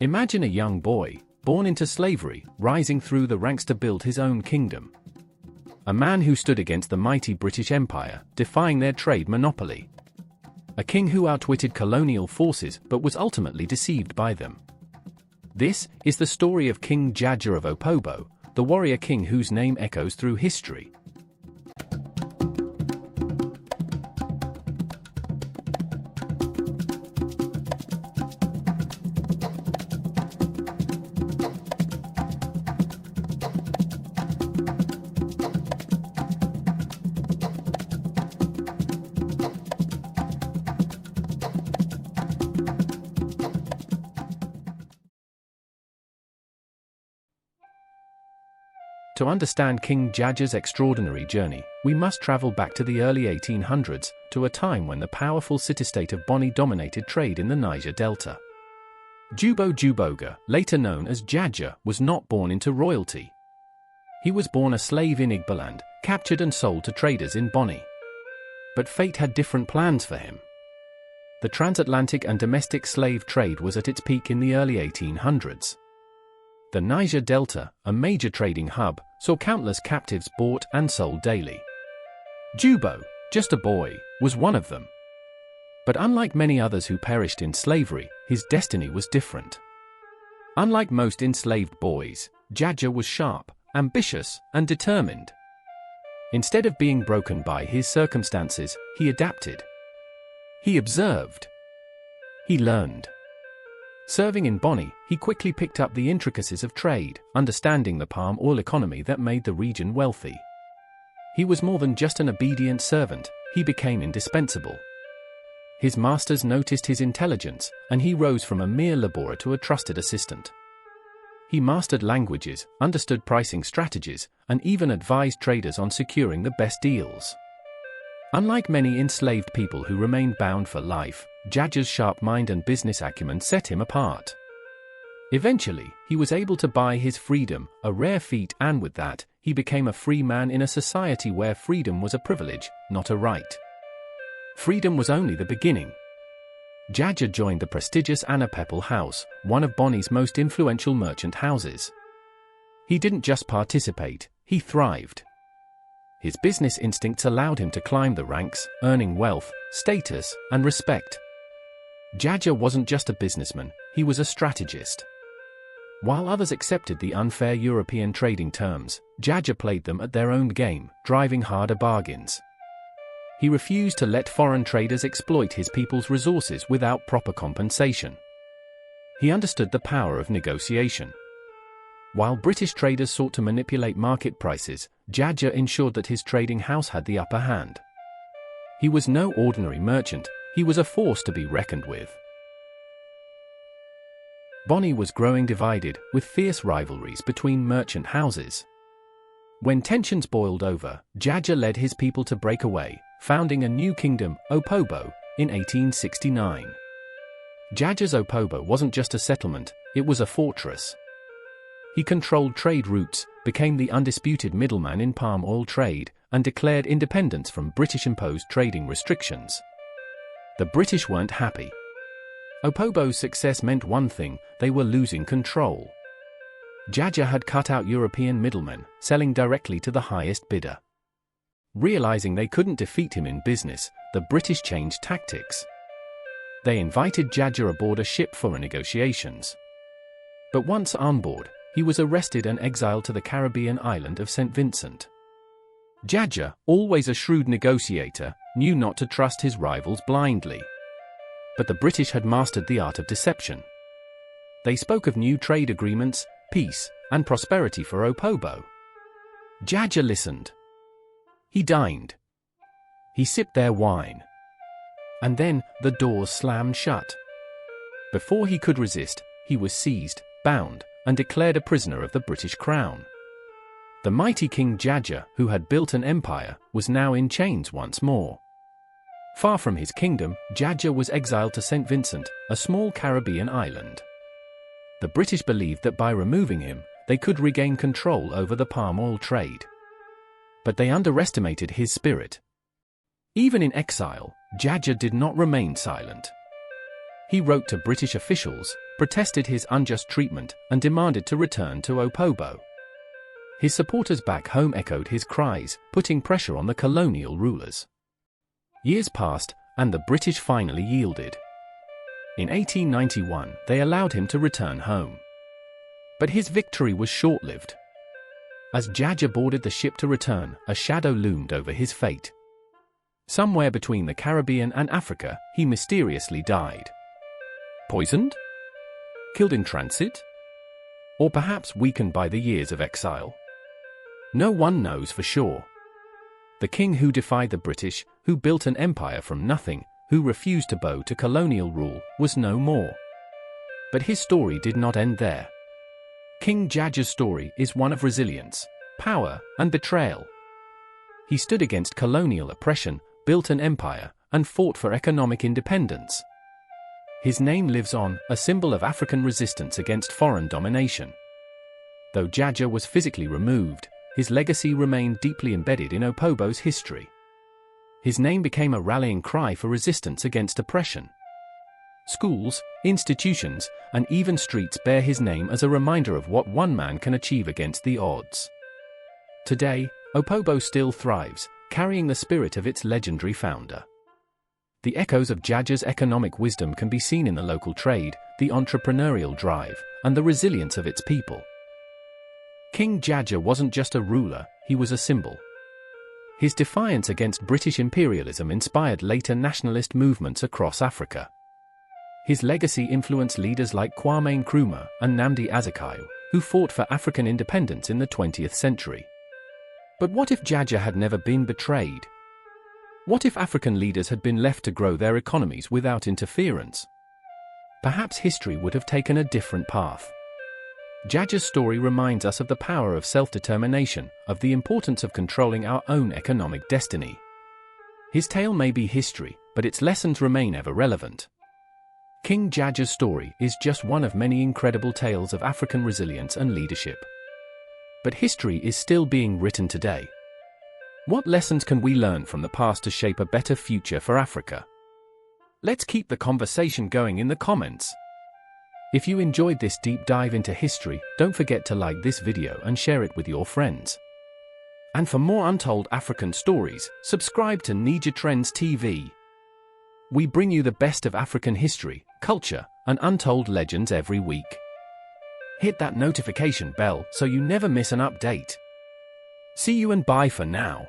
Imagine a young boy, born into slavery, rising through the ranks to build his own kingdom. A man who stood against the mighty British Empire, defying their trade monopoly. A king who outwitted colonial forces but was ultimately deceived by them. This is the story of King JAJA of Opobo, the warrior king whose name echoes through history. To understand King JAJA's extraordinary journey, we must travel back to the early 1800s, to a time when the powerful city-state of Bonny dominated trade in the Niger Delta. Jubo Juboga, later known as JAJA, was not born into royalty. He was born a slave in Igboland, captured and sold to traders in Bonny. But fate had different plans for him. The transatlantic and domestic slave trade was at its peak in the early 1800s. The Niger Delta, a major trading hub, saw countless captives bought and sold daily. Jubo, just a boy, was one of them. But unlike many others who perished in slavery, his destiny was different. Unlike most enslaved boys, JAJA was sharp, ambitious, and determined. Instead of being broken by his circumstances, he adapted. He observed. He learned. Serving in Bonny, he quickly picked up the intricacies of trade, understanding the palm oil economy that made the region wealthy. He was more than just an obedient servant, he became indispensable. His masters noticed his intelligence, and he rose from a mere laborer to a trusted assistant. He mastered languages, understood pricing strategies, and even advised traders on securing the best deals. Unlike many enslaved people who remained bound for life, JAJA's sharp mind and business acumen set him apart. Eventually, he was able to buy his freedom, a rare feat, and with that, he became a free man in a society where freedom was a privilege, not a right. Freedom was only the beginning. JAJA joined the prestigious Anapepel House, one of Bonny's most influential merchant houses. He didn't just participate, he thrived. His business instincts allowed him to climb the ranks, earning wealth, status, and respect. JAJA wasn't just a businessman, he was a strategist. While others accepted the unfair European trading terms, JAJA played them at their own game, driving harder bargains. He refused to let foreign traders exploit his people's resources without proper compensation. He understood the power of negotiation. While British traders sought to manipulate market prices, JAJA ensured that his trading house had the upper hand. He was no ordinary merchant, he was a force to be reckoned with. Bonny was growing divided, with fierce rivalries between merchant houses. When tensions boiled over, JAJA led his people to break away, founding a new kingdom, Opobo, in 1869. JAJA's Opobo wasn't just a settlement, it was a fortress. He controlled trade routes, became the undisputed middleman in palm oil trade, and declared independence from British-imposed trading restrictions. The British weren't happy. Opobo's success meant one thing, they were losing control. JAJA had cut out European middlemen, selling directly to the highest bidder. Realizing they couldn't defeat him in business, the British changed tactics. They invited JAJA aboard a ship for negotiations. But once on board, he was arrested and exiled to the Caribbean island of St. Vincent. JAJA, always a shrewd negotiator, knew not to trust his rivals blindly. But the British had mastered the art of deception. They spoke of new trade agreements, peace, and prosperity for Opobo. JAJA listened. He dined. He sipped their wine. And then, the doors slammed shut. Before he could resist, he was seized, bound, and declared a prisoner of the British Crown. The mighty King JAJA, who had built an empire, was now in chains once more. Far from his kingdom, JAJA was exiled to St. Vincent, a small Caribbean island. The British believed that by removing him, they could regain control over the palm oil trade. But they underestimated his spirit. Even in exile, JAJA did not remain silent. He wrote to British officials, protested his unjust treatment, and demanded to return to Opobo. His supporters back home echoed his cries, putting pressure on the colonial rulers. Years passed, and the British finally yielded. In 1891, they allowed him to return home. But his victory was short-lived. As JAJA boarded the ship to return, a shadow loomed over his fate. Somewhere between the Caribbean and Africa, he mysteriously died. Poisoned? Killed in transit? Or perhaps weakened by the years of exile? No one knows for sure. The king who defied the British, who built an empire from nothing, who refused to bow to colonial rule, was no more. But his story did not end there. King JAJA's story is one of resilience, power, and betrayal. He stood against colonial oppression, built an empire, and fought for economic independence. His name lives on, a symbol of African resistance against foreign domination. Though JAJA was physically removed, his legacy remained deeply embedded in Opobo's history. His name became a rallying cry for resistance against oppression. Schools, institutions, and even streets bear his name as a reminder of what one man can achieve against the odds. Today, Opobo still thrives, carrying the spirit of its legendary founder. The echoes of JAJA's economic wisdom can be seen in the local trade, the entrepreneurial drive, and the resilience of its people. King JAJA wasn't just a ruler, he was a symbol. His defiance against British imperialism inspired later nationalist movements across Africa. His legacy influenced leaders like Kwame Nkrumah and Nnamdi Azikiwe, who fought for African independence in the 20th century. But what if JAJA had never been betrayed? What if African leaders had been left to grow their economies without interference? Perhaps history would have taken a different path. JAJA's story reminds us of the power of self-determination, of the importance of controlling our own economic destiny. His tale may be history, but its lessons remain ever relevant. King JAJA's story is just one of many incredible tales of African resilience and leadership. But history is still being written today. What lessons can we learn from the past to shape a better future for Africa? Let's keep the conversation going in the comments. If you enjoyed this deep dive into history, don't forget to like this video and share it with your friends. And for more untold African stories, subscribe to Niger Trends TV. We bring you the best of African history, culture, and untold legends every week. Hit that notification bell so you never miss an update. See you and bye for now.